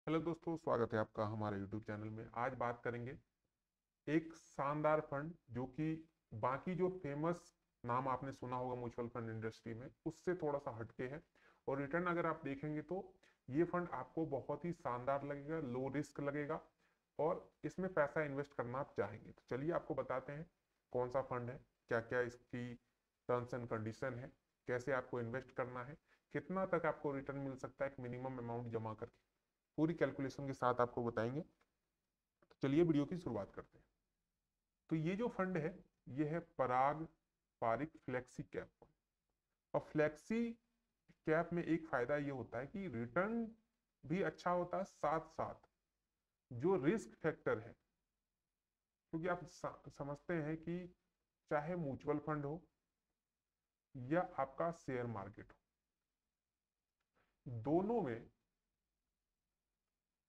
Hello दोस्तों, स्वागत है आपका हमारे यूट्यूब चैनल में। आज बात करेंगे एक शानदार फंड जो कि बाकी जो फेमस नाम आपने सुना होगा म्यूचुअल फंड इंडस्ट्री में उससे थोड़ा सा हटके है। और रिटर्न अगर आप देखेंगे तो ये फंड आपको बहुत ही शानदार लगेगा, लो रिस्क लगेगा और इसमें पैसा इन्वेस्ट करना आप चाहेंगे। तो चलिए आपको बताते हैं कौन सा फंड है, क्या क्या इसकी टर्म्स एंड कंडीशन है, कैसे आपको इन्वेस्ट करना है, कितना तक आपको रिटर्न मिल सकता है एक मिनिमम अमाउंट जमा करके। पूरी कैलकुलेशन के साथ आपको बताएंगे। तो चलिए वीडियो की शुरुआत करते हैं। तो ये जो फंड है ये है पराग पारिक फ्लेक्सी कैप फंड। और फ्लेक्सी कैप में एक फायदा ये होता है कि रिटर्न भी अच्छा होता है, साथ साथ जो रिस्क फैक्टर है, क्योंकि आप समझते हैं कि चाहे म्यूचुअल फंड हो या आपका शेयर मार्केट हो, दोनों में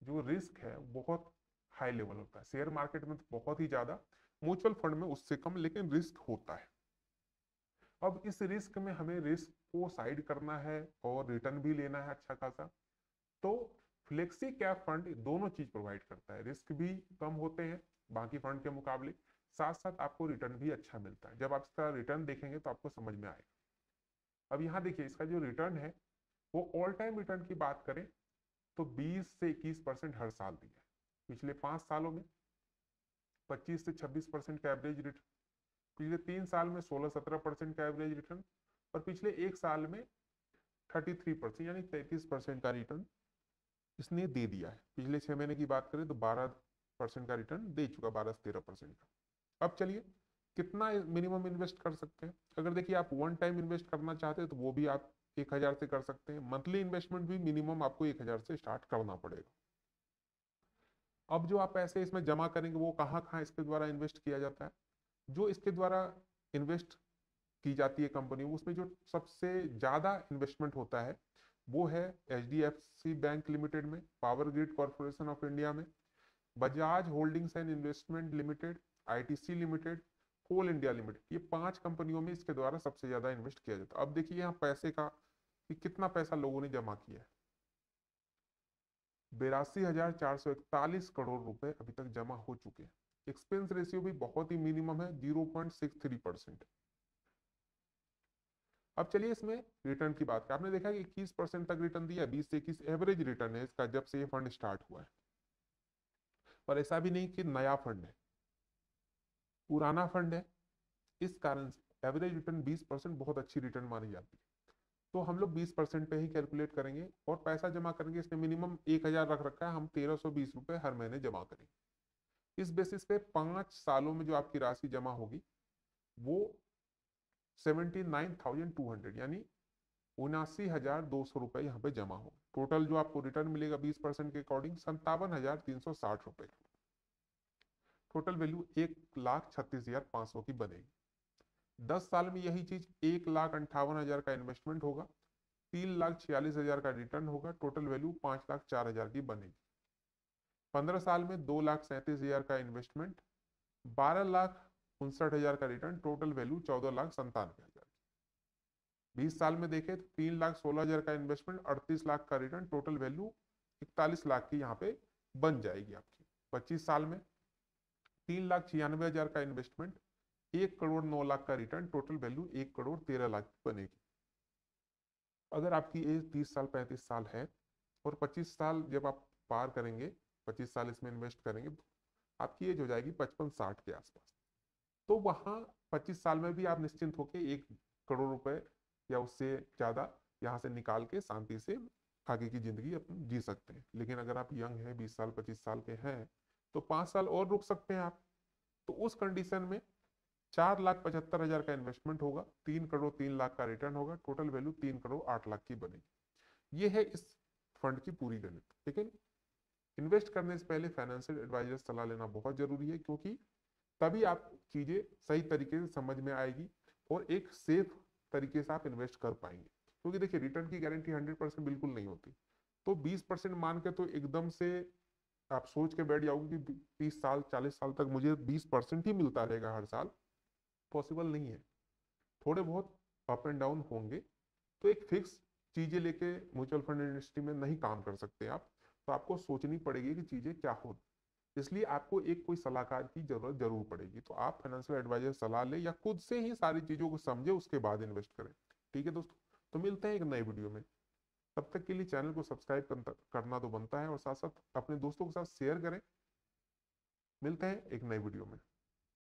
जो रिस्क है बहुत हाई लेवल होता है। शेयर मार्केट में तो बहुत ही ज्यादा, म्यूचुअल फंड में उससे कम, लेकिन रिस्क होता है। अब इस रिस्क में हमें रिस्क को साइड करना है और रिटर्न भी लेना है अच्छा खासा। तो फ्लेक्सी कैप फंड दोनों चीज प्रोवाइड करता है, रिस्क भी कम होते हैं बाकी फंड के मुकाबले, साथ साथ आपको रिटर्न भी अच्छा मिलता है। जब आप इसका रिटर्न देखेंगे तो आपको समझ में आएगा। अब यहाँ देखिए इसका जो रिटर्न है वो ऑल टाइम रिटर्न की बात करें तो 20 से 21% हर साल दिया है। पिछले 5 सालों में 25 से 26% का एवरेज रिटर्न, पिछले 3 साल में 16-17% का एवरेज रिटर्न, और पिछले एक साल में 33% यानी 33% का रिटर्न इसने दे दिया है। पिछले 6 महीने की बात करें तो 12% का रिटर्न दे चुका, 12 से 13% का। अब चलिए कितना मिनिमम इन्वेस्ट कर सकते हैं। अगर देखिए आप वन टाइम इन्वेस्ट करना चाहते हैं तो वो भी आप 1,000 से कर सकते हैं। मंथली इन्वेस्टमेंट भी मिनिमम आपको 1,000 से स्टार्ट करना पड़ेगा। अब जो आप पैसे इसमें जमा करेंगे वो कहाँ कहाँ इसके द्वारा इन्वेस्ट किया जाता है। जो इसके द्वारा इन्वेस्ट की जाती है कंपनी, उसमें जो सबसे ज्यादा इन्वेस्टमेंट होता है वो है HDFC बैंक लिमिटेड में, power grid corporation of India में, Bajaj holdings and investment limited, ITC limited, coal India limited. ये 5 कंपनियों में इसके द्वारा सबसे ज्यादा इन्वेस्ट किया जाता है। अब देखिए यहाँ पैसे का कि कितना पैसा लोगों ने जमा किया है। 82,441 करोड़ रुपए अभी तक जमा हो चुके हैं। एक्सपेंस रेशियो भी बहुत ही मिनिमम है, 0.63%। अब चलिए इसमें रिटर्न की बात करें। आपने देखा कि 21% तक रिटर्न दिया, 20 से 21 एवरेज रिटर्न है इसका जब से ये फंड स्टार्ट हुआ है। पर ऐसा भी नहीं कि नया फंड है, पुराना फंड है, इस कारण से एवरेज रिटर्न 20% बहुत अच्छी रिटर्न मानी जाती है। तो हम लोग 20% पे ही कैलकुलेट करेंगे और पैसा जमा करेंगे। इसने मिनिमम 1,000 रख रखा है, हम 1,320 रुपए हर महीने जमा करेंगे। इस बेसिस पे 5 सालों में जो आपकी राशि जमा होगी वो 79,200 यानी 79,200 रुपए यहाँ पे जमा हो। टोटल जो आपको रिटर्न मिलेगा 20% के अकॉर्डिंग 57,360 रुपए। टोटल वैल्यू 1,36,500 की बनेगी। 10 साल में यही चीज 1,58,000 का इन्वेस्टमेंट होगा, 3,46,000 का रिटर्न होगा, टोटल वैल्यू 5,04,000 की बनेगी। 15 साल में 2,37,000 का इन्वेस्टमेंट, 12,59,000 का रिटर्न, टोटल वैल्यू 14,97,000। 20 साल में देखें तो 3,16,000 का इन्वेस्टमेंट, 38 लाख का रिटर्न, टोटल वैल्यू 41 लाख की यहाँ पे बन जाएगी आपकी। 25 साल में 3,96,000 का इन्वेस्टमेंट, 1,09,00,000 का रिटर्न, टोटल वैल्यू 1,13,00,000 की बनेगी। अगर आपकी एज 30 साल 35 साल है और 25 साल जब आप पार करेंगे, 25 साल इसमें इन्वेस्ट करेंगे, आपकी एज हो जाएगी 55-60 के आसपास। तो वहां 25 साल में भी आप निश्चिंत होकर 1 करोड़ रुपए या उससे ज्यादा यहाँ से निकाल के शांति से आगे की जिंदगी अपनी जी सकते हैं। लेकिन अगर आप यंग हैं, 20 साल 25 साल के हैं, तो 5 साल और रुक सकते हैं आप। तो उस कंडीशन में 4,75,000 का इन्वेस्टमेंट होगा, 3,03,00,000 का रिटर्न होगा, टोटल वैल्यू 3,08,00,000 की बनेगी। ये है इस फंड की पूरी गणित। लेकिन इन्वेस्ट करने से पहले फाइनेंशियल एडवाइजर सलाह लेना बहुत जरूरी है, क्योंकि तभी आप चीजें सही तरीके से समझ में आएगी और एक सेफ तरीके से आप इन्वेस्ट कर पाएंगे। क्योंकि देखिए रिटर्न की गारंटी 100% बिल्कुल नहीं होती। तो 20% मान के तो एकदम से आप सोच के बैठ जाओगे कि 30 साल 40 साल तक मुझे 20% ही मिलता रहेगा हर साल, पॉसिबल नहीं है। थोड़े बहुत अप एंड डाउन होंगे। तो एक फिक्स चीजें लेके म्यूचुअल फंड इंडस्ट्री में नहीं काम कर सकते आप। तो आपको सोचनी पड़ेगी कि चीजें क्या हो, इसलिए आपको एक कोई सलाहकार की जरूरत जरूर पड़ेगी। तो आप फाइनेंशियल एडवाइजर सलाह ले या खुद से ही सारी चीजों को समझे उसके बाद इन्वेस्ट करें। ठीक है दोस्तों, तो मिलते हैं एक नए वीडियो में। तब तक के लिए चैनल को सब्सक्राइब करना तो बनता है, और साथ साथ अपने दोस्तों के साथ शेयर करें। मिलते हैं एक नए वीडियो में।